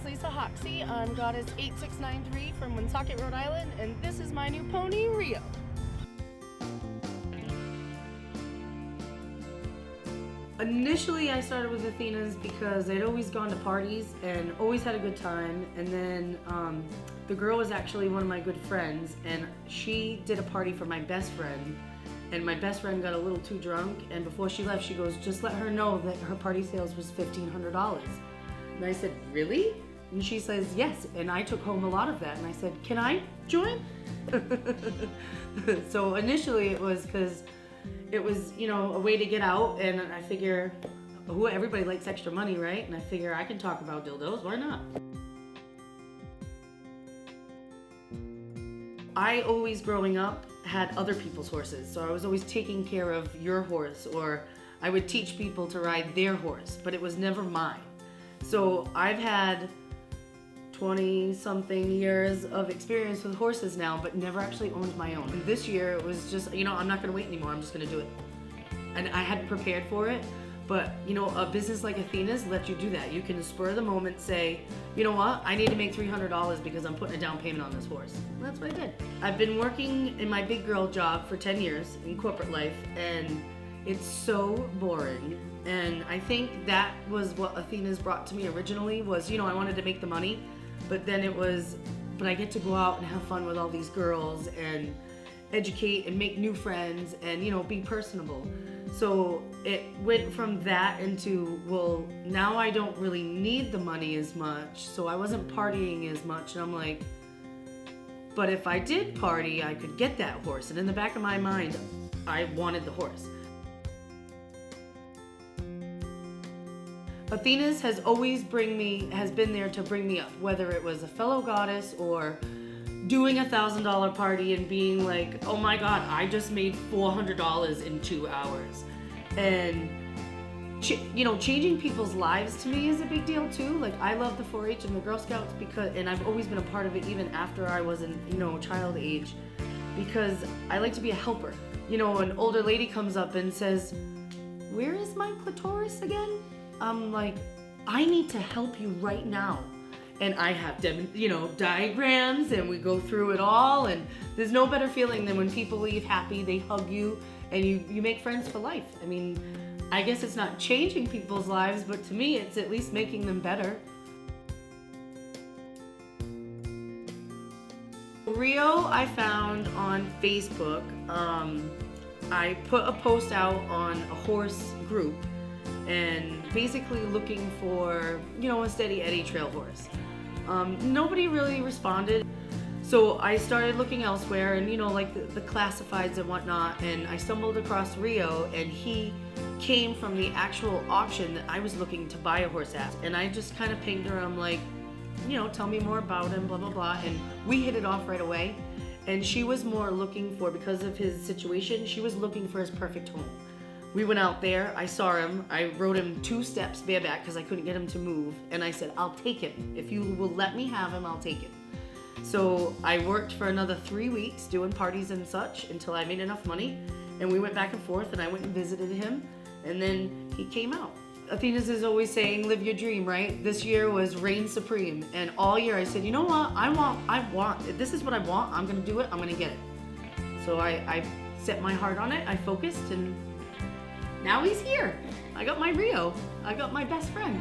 name's Lisa Hoxie. I'm Goddess 8693 from Woonsocket, Rhode Island, and this is my new pony, Rio. Initially, I started with Athena's because I'd always gone to parties and always had a good time. And then the girl was actually one of my good friends, and she did a party for my best friend. And my best friend got a little too drunk, and before she left, she goes, just let her know that her party sales was $1,500. And I said, really? And she says, yes. And I took home a lot of that, and I said, can I join? So initially it was because it was, you know, a way to get out, and I figure, everybody likes extra money, right? And I figure I can talk about dildos, why not? I always, growing up, had other people's horses, so I was always taking care of your horse, or I would teach people to ride their horse, but it was never mine. So I've had 20-something years of experience with horses now, but never actually owned my own. And this year it was just, you know, I'm not gonna wait anymore, I'm just gonna do it. And I hadn't prepared for it, but you know, a business like Athena's lets you do that. You can spur of the moment say, you know what, I need to make $300 because I'm putting a down payment on this horse. And that's what I did. I've been working in my big girl job for 10 years in corporate life, and it's so boring. And I think that was what Athena's brought to me originally was, you know, I wanted to make the money, but then it was, but I get to go out and have fun with all these girls and educate and make new friends and, you know, be personable. So it went from that into, well, now I don't really need the money as much, so I wasn't partying as much, and I'm like, but if I did party, I could get that horse. And in the back of my mind, I wanted the horse. Athena's has always been there to bring me up, whether it was a fellow goddess or doing a $1,000 party and being like, oh my God, I just made $400 in 2 hours. And you know, changing people's lives to me is a big deal too. Like, I love the 4-H and the Girl Scouts and I've always been a part of it even after I was in, you know, child age, because I like to be a helper. You know, an older lady comes up and says, where is my clitoris again? I'm like, I need to help you right now. And I have, you know, diagrams, and we go through it all, and there's no better feeling than when people leave happy, they hug you, and you make friends for life. I mean, I guess it's not changing people's lives, but to me, it's at least making them better. Rio I found on Facebook. I put a post out on a horse group, and basically looking for, you know, a steady Eddie trail horse. Nobody really responded, so I started looking elsewhere, and you know, like the classifieds and whatnot, and I stumbled across Rio, and he came from the actual auction that I was looking to buy a horse at. And I just kind of pinged her, I'm like, you know, tell me more about him, blah blah blah, and we hit it off right away. And she was more looking for, because of his situation, she was looking for his perfect home. We went out there, I saw him, I rode him 2 steps bareback because I couldn't get him to move, and I said, I'll take him. If you will let me have him, I'll take him. So I worked for another 3 weeks doing parties and such until I made enough money, and we went back and forth, and I went and visited him, and then he came out. Athena's is always saying, live your dream, right? This year was reign supreme, and all year I said, you know what, I want, if this is what I want, I'm gonna do it, I'm gonna get it. So I set my heart on it, I focused, and now he's here. I got my Rio. I got my best friend.